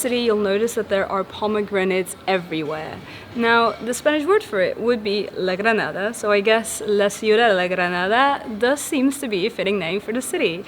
city, you'll notice that there are pomegranates everywhere. Now, the Spanish word for it would be La Granada, so I guess La Ciudad de la Granada does seems to be a fitting name for the city.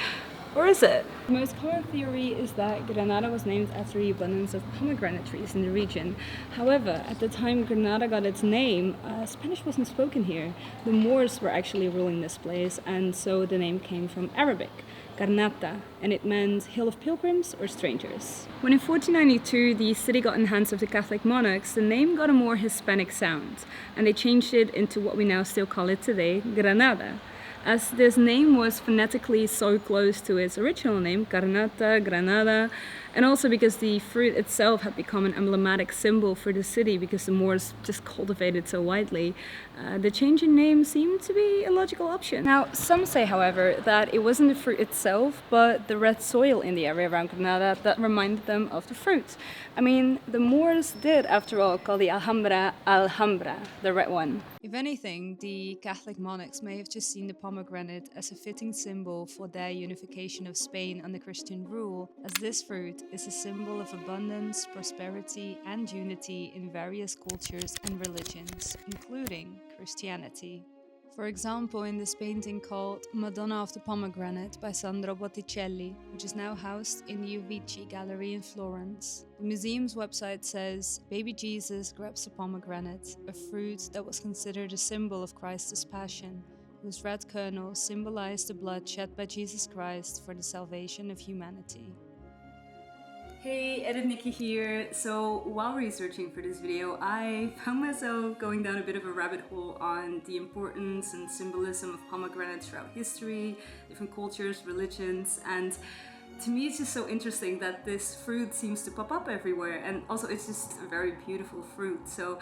Or is it? The most common theory is that Granada was named after the abundance of pomegranate trees in the region. However, at the time Granada got its name, Spanish wasn't spoken here. The Moors were actually ruling this place, and so the name came from Arabic, Garnata, and it meant Hill of Pilgrims or Strangers. When in 1492 the city got in the hands of the Catholic monarchs, the name got a more Hispanic sound, and they changed it into what we now still call it today, Granada. As this name was phonetically so close to its original name, Garnata, Granada, and also because the fruit itself had become an emblematic symbol for the city because the Moors just cultivated so widely, the change in name seemed to be a logical option. Now, some say, however, that it wasn't the fruit itself, but the red soil in the area around Granada that reminded them of the fruit. I mean, the Moors did, after all, call the Alhambra, the red one. If anything, the Catholic monarchs may have just seen the pomegranate as a fitting symbol for their unification of Spain under Christian rule, as this fruit is a symbol of abundance, prosperity, and unity in various cultures and religions, including Christianity. For example, in this painting called Madonna of the Pomegranate by Sandro Botticelli, which is now housed in the Uffizi Gallery in Florence. The museum's website says, "Baby Jesus grabs a pomegranate, a fruit that was considered a symbol of Christ's passion, whose red kernel symbolized the blood shed by Jesus Christ for the salvation of humanity." Hey, Edit Nikki here. So while researching for this video, I found myself going down a bit of a rabbit hole on the importance and symbolism of pomegranates throughout history, different cultures, religions, and to me it's just so interesting that this fruit seems to pop up everywhere, and also it's just a very beautiful fruit. So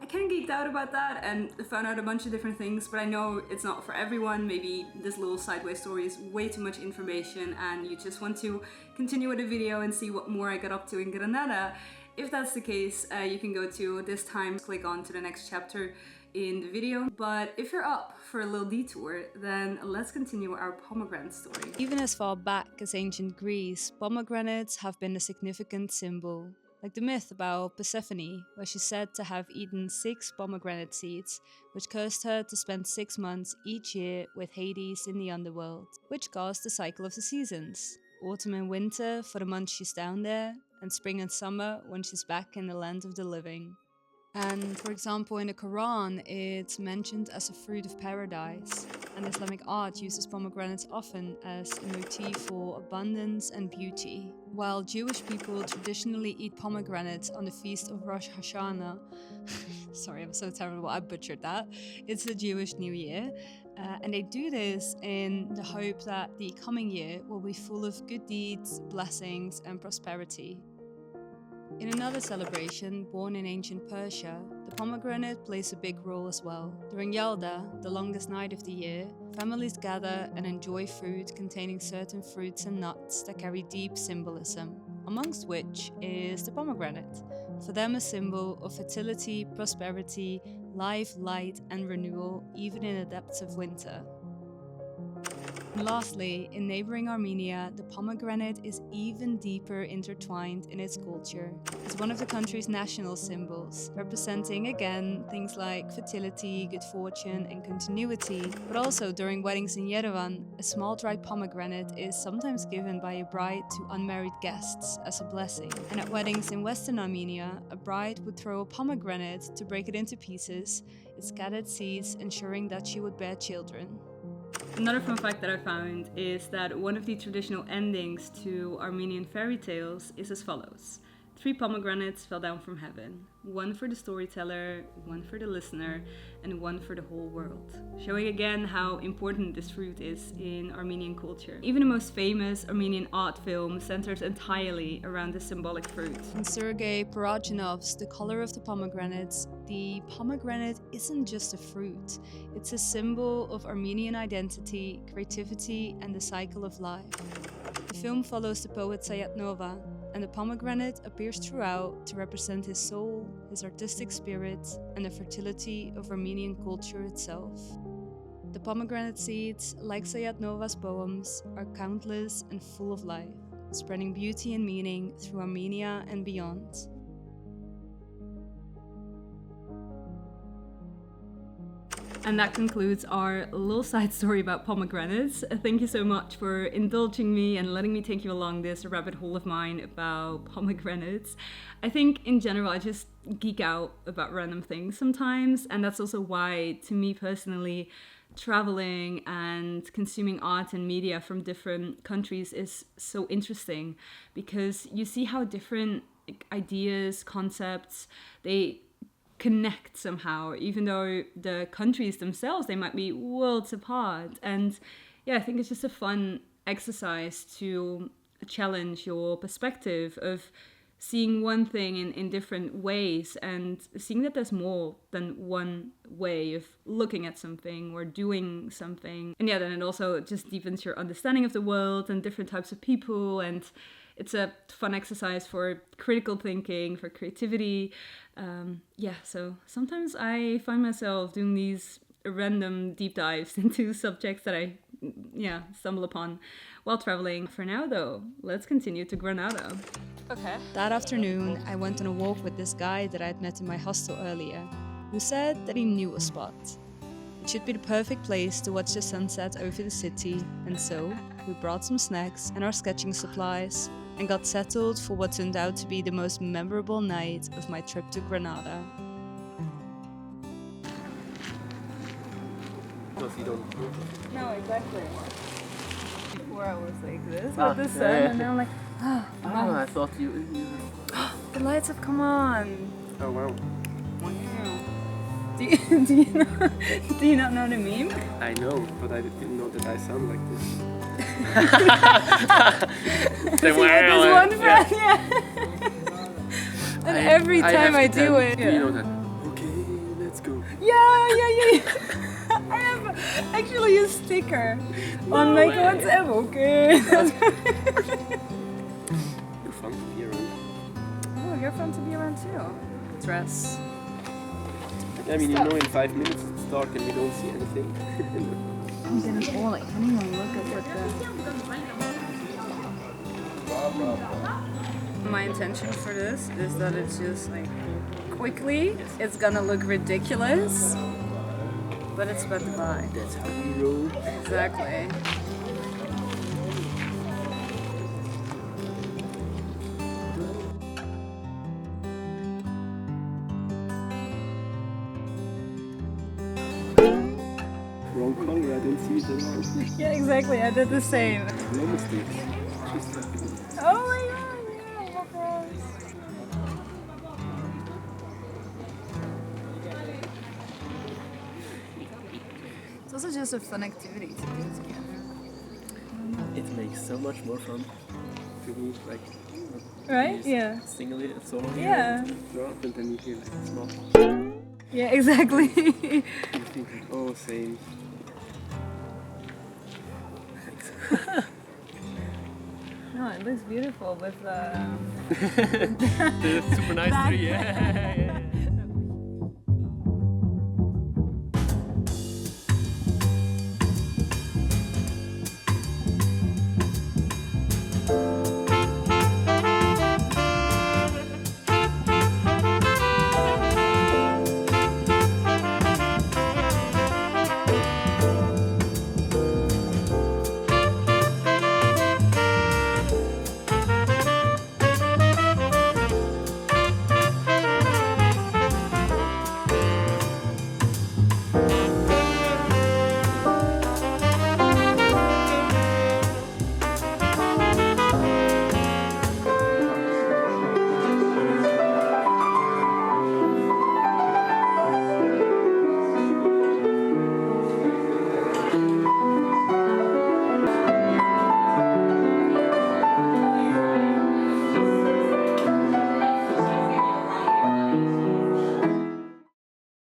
I kind of geeked out about that and found out a bunch of different things, but I know it's not for everyone. Maybe this little sideways story is way too much information and you just want to continue with the video and see what more I got up to in Granada. If that's the case, you can go to this time, click on to the next chapter in the video. But if you're up for a little detour, then let's continue our pomegranate story. Even as far back as ancient Greece, pomegranates have been a significant symbol. Like the myth about Persephone, where she's said to have eaten 6 pomegranate seeds, which cursed her to spend 6 months each year with Hades in the underworld, which caused the cycle of the seasons. Autumn and winter for the months she's down there, and spring and summer when she's back in the land of the living. And for example, in the Quran, it's mentioned as a fruit of paradise, and Islamic art uses pomegranates often as a motif for abundance and beauty. While Jewish people traditionally eat pomegranates on the feast of Rosh Hashanah, sorry, I'm so terrible, I butchered that. It's the Jewish New Year, and they do this in the hope that the coming year will be full of good deeds, blessings, and prosperity. In another celebration, born in ancient Persia, the pomegranate plays a big role as well. During Yalda, the longest night of the year, families gather and enjoy food containing certain fruits and nuts that carry deep symbolism, amongst which is the pomegranate, for them a symbol of fertility, prosperity, life, light, and renewal, even in the depths of winter. And lastly, in neighboring Armenia, the pomegranate is even deeper intertwined in its culture. It's one of the country's national symbols, representing again things like fertility, good fortune, and continuity. But also during weddings in Yerevan, a small dried pomegranate is sometimes given by a bride to unmarried guests as a blessing. And at weddings in Western Armenia, a bride would throw a pomegranate to break it into pieces, its scattered seeds ensuring that she would bear children. Another fun fact that I found is that one of the traditional endings to Armenian fairy tales is as follows. 3 pomegranates fell down from heaven, 1 for the storyteller, 1 for the listener, and 1 for the whole world. Showing again how important this fruit is in Armenian culture. Even the most famous Armenian art film centers entirely around this symbolic fruit. In Sergei Parajanov's The Color of the Pomegranates, the pomegranate isn't just a fruit, it's a symbol of Armenian identity, creativity, and the cycle of life. The film follows the poet Sayat-Nova, and the pomegranate appears throughout to represent his soul, his artistic spirit, and the fertility of Armenian culture itself. The pomegranate seeds, like Sayat-Nova's poems, are countless and full of life. spreading beauty and meaning through Armenia and beyond. And that concludes our little side story about pomegranates. Thank you so much for indulging me and letting me take you along this rabbit hole of mine about pomegranates. I think in general I just geek out about random things sometimes, and that's also why, to me personally, traveling and consuming art and media from different countries is so interesting, because you see how different ideas, concepts, they connect somehow, even though the countries themselves, they might be worlds apart. And yeah, I think it's just a fun exercise to challenge your perspective of seeing one thing in different ways and seeing that there's more than one way of looking at something or doing something. And yeah, then it also just deepens your understanding of the world and different types of people, and it's a fun exercise for critical thinking, for creativity. So sometimes I find myself doing these random deep dives into subjects that I stumble upon while traveling. For now though, let's continue to Granada. Okay. That afternoon, I went on a walk with this guy that I had met in my hostel earlier, who said that he knew a spot. It should be the perfect place to watch the sunset over the city, and so we brought some snacks and our sketching supplies and got settled for what turned out to be the most memorable night of my trip to Granada. No, exactly. Before I was like this with the sun, and now I'm like, I thought you. The lights have come on. Oh wow. Wow. Do you not know the meme? I know, but I didn't know that I sound like this. This one friend, yeah. And every time I do it. Do you know that? Okay, let's go. Yeah. I have actually a sticker on my WhatsApp. Okay. You're fun to be around. Oh, you're fun to be around too. Dress. I mean, in 5 minutes it's dark and we don't see anything. I'm gonna fall like anyone look at what the... My intention for this is that it's just like quickly, it's gonna look ridiculous, but it's about the vibe. That's how we roll. Exactly. Wrong color, I don't see it at all. Yeah, exactly, I did the same. Monasteries. Oh my god, yeah, what else? It's also just a fun activity to do together. It makes so much more fun to do, like, Right? Yeah. singly and solo here. Yeah. And drop, and then you hear like small. Yeah, exactly. You think like, oh, same. No, it looks beautiful with The super nice tree, yeah.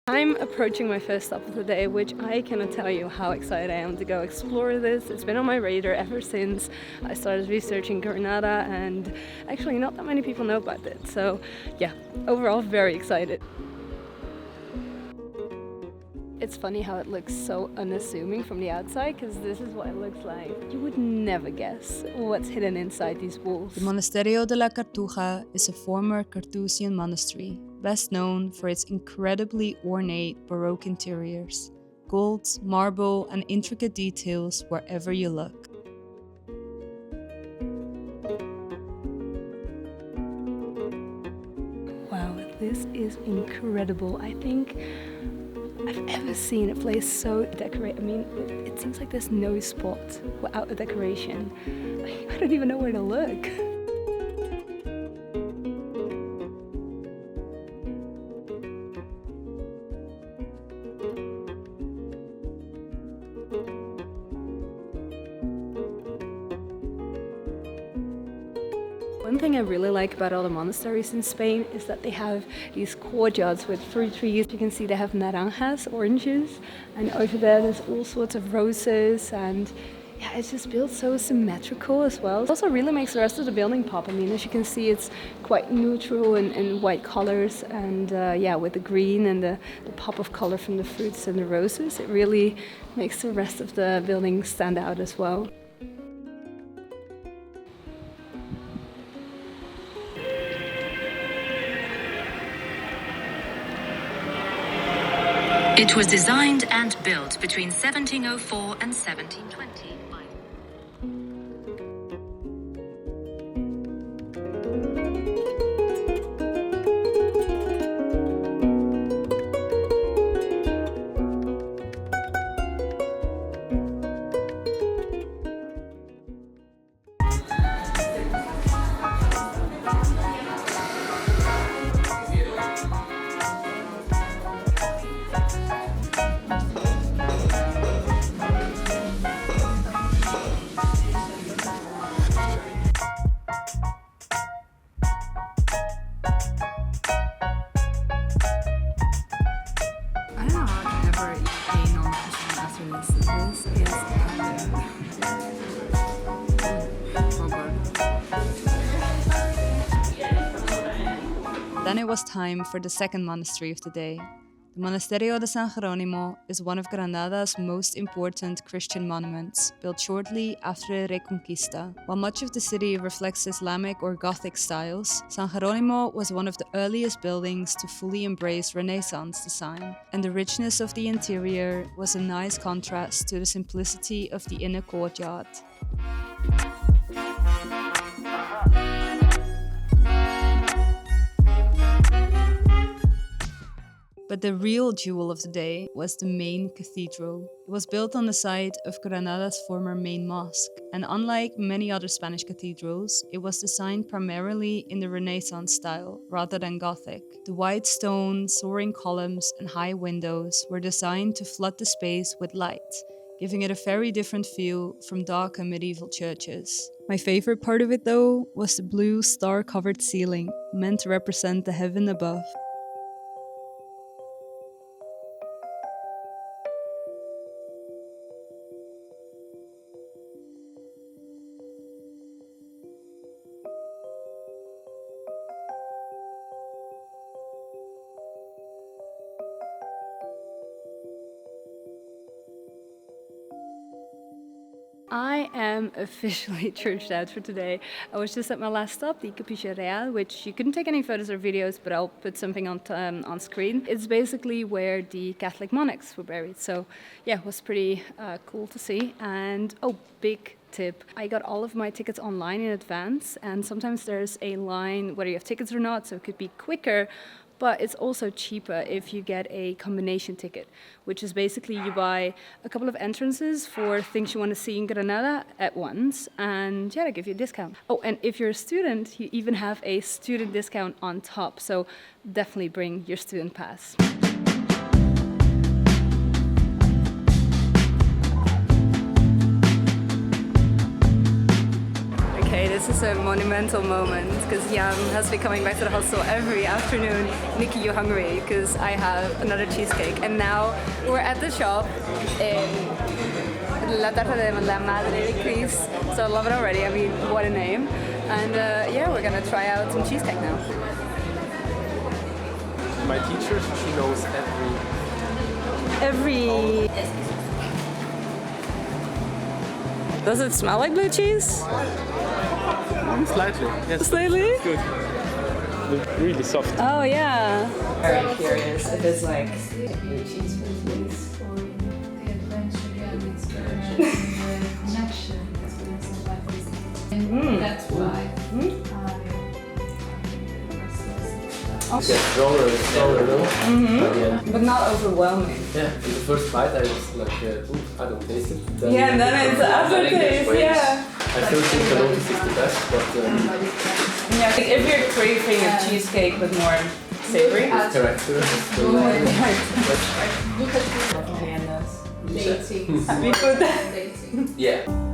I'm approaching my first stop of the day, which I cannot tell you how excited I am to go explore this. It's been on my radar ever since I started researching Granada, and actually not that many people know about it. So yeah, overall very excited. It's funny how it looks so unassuming from the outside, because this is what it looks like. You would never guess what's hidden inside these walls. The Monasterio de la Cartuja is a former Carthusian monastery, best known for its incredibly ornate Baroque interiors, gold, marble, and intricate details wherever you look. Wow, this is incredible. I think I've ever seen a place so decorated. I mean, it seems like there's no spot without a decoration. I don't even know where to look. One thing I really like about all the monasteries in Spain is that they have these courtyards with fruit trees. You can see they have naranjas, oranges, and over there's all sorts of roses, and yeah, it's just built so symmetrical as well. It also really makes the rest of the building pop. I mean, as you can see, it's quite neutral in white colors, and yeah, with the green and the pop of color from the fruits and the roses, it really makes the rest of the building stand out as well. It was designed and built between 1704 and 1720. Then it was time for the second monastery of the day. The Monasterio de San Jerónimo is one of Granada's most important Christian monuments, built shortly after the Reconquista. While much of the city reflects Islamic or Gothic styles, San Jerónimo was one of the earliest buildings to fully embrace Renaissance design, and the richness of the interior was a nice contrast to the simplicity of the inner courtyard. But the real jewel of the day was the main cathedral. It was built on the site of Granada's former main mosque, and unlike many other Spanish cathedrals, it was designed primarily in the Renaissance style rather than Gothic. The white stone, soaring columns, and high windows were designed to flood the space with light, giving it a very different feel from dark and medieval churches. My favorite part of it, though, was the blue star-covered ceiling, meant to represent the heaven above. I am officially churched out for today. I was just at my last stop, the Capilla Real, which you couldn't take any photos or videos, but I'll put something on screen. It's basically where the Catholic monarchs were buried. So yeah, it was pretty cool to see. And oh, big tip. I got all of my tickets online in advance, and sometimes there's a line whether you have tickets or not, so it could be quicker. But it's also cheaper if you get a combination ticket, which is basically you buy a couple of entrances for things you want to see in Granada at once, and yeah, they give you a discount. Oh, and if you're a student, you even have a student discount on top, so definitely bring your student pass. This is a monumental moment because Jan has been coming back to the hostel every afternoon. Nikki, you hungry? Because I have another cheesecake. And now we're at the shop in La Tarta de la Madre de Cris. So I love it already. I mean, what a name. And yeah, we're gonna try out some cheesecake now. My teacher, she knows every every... Does it smell like blue cheese? Slightly. Yes. Slightly? Good. Really soft. Oh yeah. Very curious if it's like blue cheese with cheese. That's why. Yeah, stronger, no? But not overwhelming. Yeah, in the first bite I was like, I don't taste it. Then Yeah, and then it's aftertaste, yeah. I still think the lotus is the best, but Yeah, like if you're craving a cheesecake with more savory. character is still Dating. Happy food. Dating. yeah.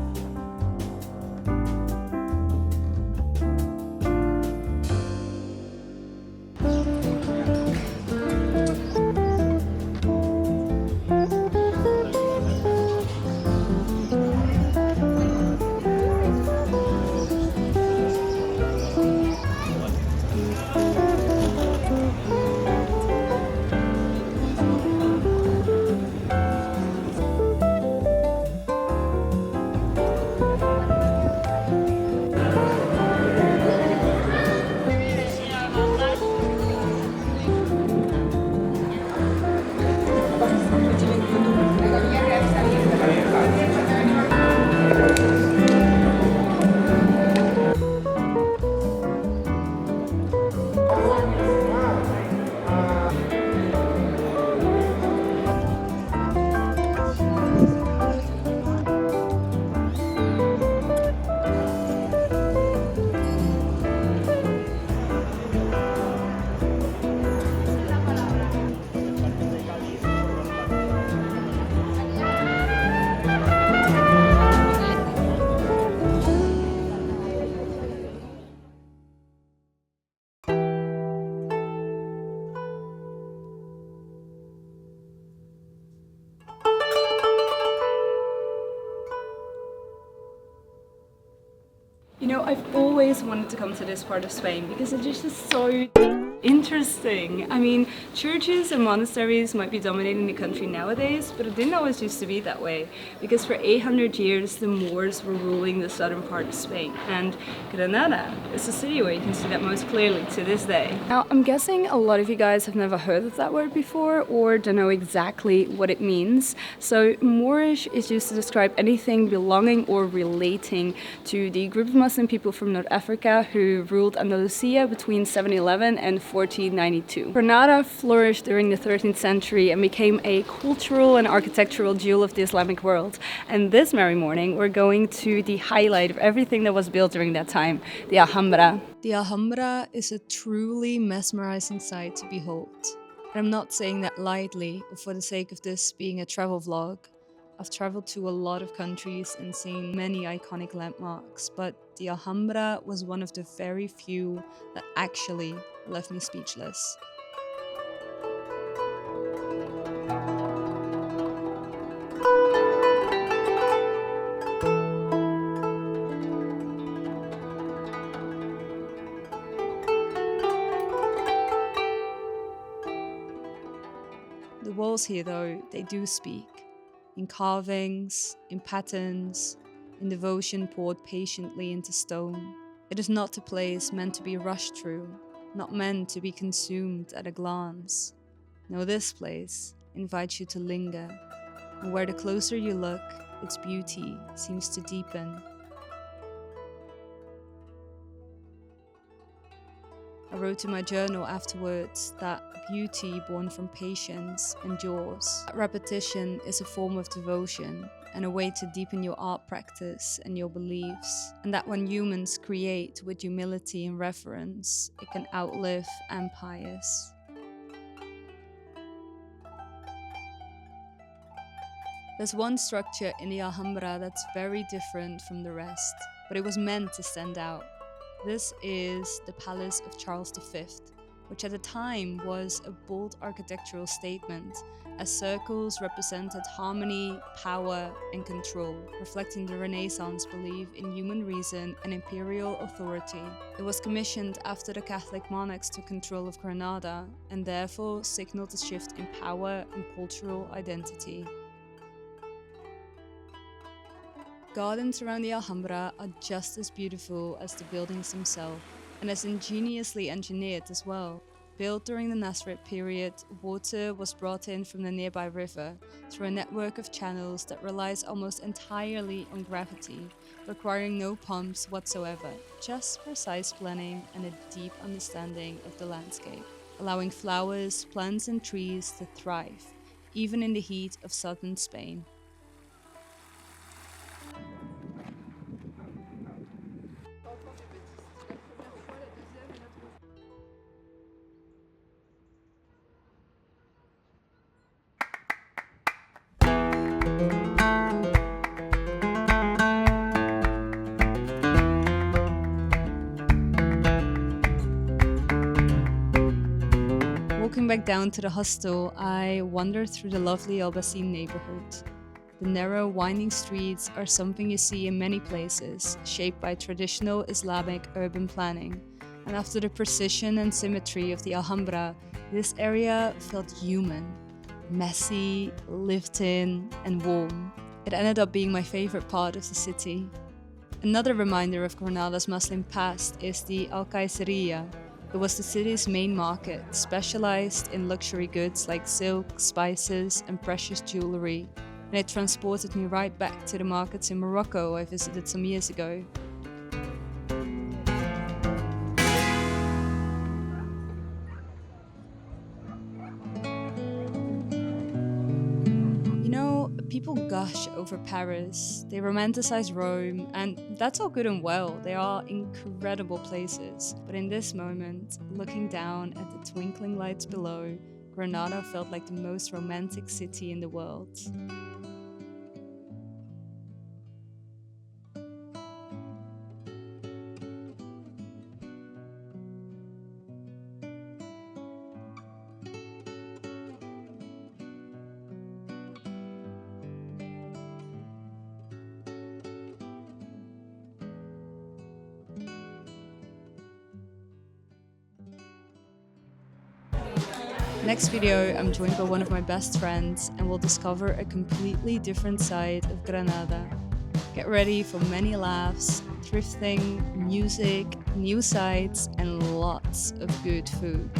You know, I've always wanted to come to this part of Spain because it's just so interesting. I mean, churches and monasteries might be dominating the country nowadays, but it didn't always used to be that way, because for 800 years the Moors were ruling the southern part of Spain, and Granada is a city where you can see that most clearly to this day. Now, I'm guessing a lot of you guys have never heard of that word before or don't know exactly what it means. So Moorish is used to describe anything belonging or relating to the group of Muslim people from North Africa who ruled Andalusia between 711 and 1492. Granada flourished during the 13th century and became a cultural and architectural jewel of the Islamic world. And this very morning we're going to the highlight of everything that was built during that time, the Alhambra. The Alhambra is a truly mesmerizing sight to behold. And I'm not saying that lightly or for the sake of this being a travel vlog. I've traveled to a lot of countries and seen many iconic landmarks, but the Alhambra was one of the very few that actually left me speechless. The walls here, though, they do speak. In carvings, in patterns, in devotion poured patiently into stone. It is not a place meant to be rushed through, not meant to be consumed at a glance. No, this place invites you to linger, and where the closer you look, its beauty seems to deepen. I wrote in my journal afterwards that beauty born from patience endures. That repetition is a form of devotion and a way to deepen your art practice and your beliefs. And that when humans create with humility and reverence, it can outlive empires. There's one structure in the Alhambra that's very different from the rest, but it was meant to stand out. This is the Palace of Charles V, which at the time was a bold architectural statement, as circles represented harmony, power, and control, reflecting the Renaissance belief in human reason and imperial authority. It was commissioned after the Catholic monarchs took control of Granada, and therefore signaled a shift in power and cultural identity. Gardens around the Alhambra are just as beautiful as the buildings themselves, and as ingeniously engineered as well. Built during the Nasrid period, water was brought in from the nearby river through a network of channels that relies almost entirely on gravity, requiring no pumps whatsoever, just precise planning and a deep understanding of the landscape, allowing flowers, plants and trees to thrive, even in the heat of southern Spain. Walking back down to the hostel, I wandered through the lovely Albaicín neighborhood. The narrow, winding streets are something you see in many places, shaped by traditional Islamic urban planning. And after the precision and symmetry of the Alhambra, this area felt human, messy, lived in, and warm. It ended up being my favorite part of the city. Another reminder of Granada's Muslim past is the Albaicín. It was the city's main market, specialized in luxury goods like silk, spices, and precious jewelry, and it transported me right back to the markets in Morocco I visited some years ago. People gush over Paris, they romanticize Rome, and that's all good and well. They are incredible places. But in this moment, looking down at the twinkling lights below, Granada felt like the most romantic city in the world. Next video, I'm joined by one of my best friends and we'll discover a completely different side of Granada. Get ready for many laughs, thrifting, music, new sights, and lots of good food.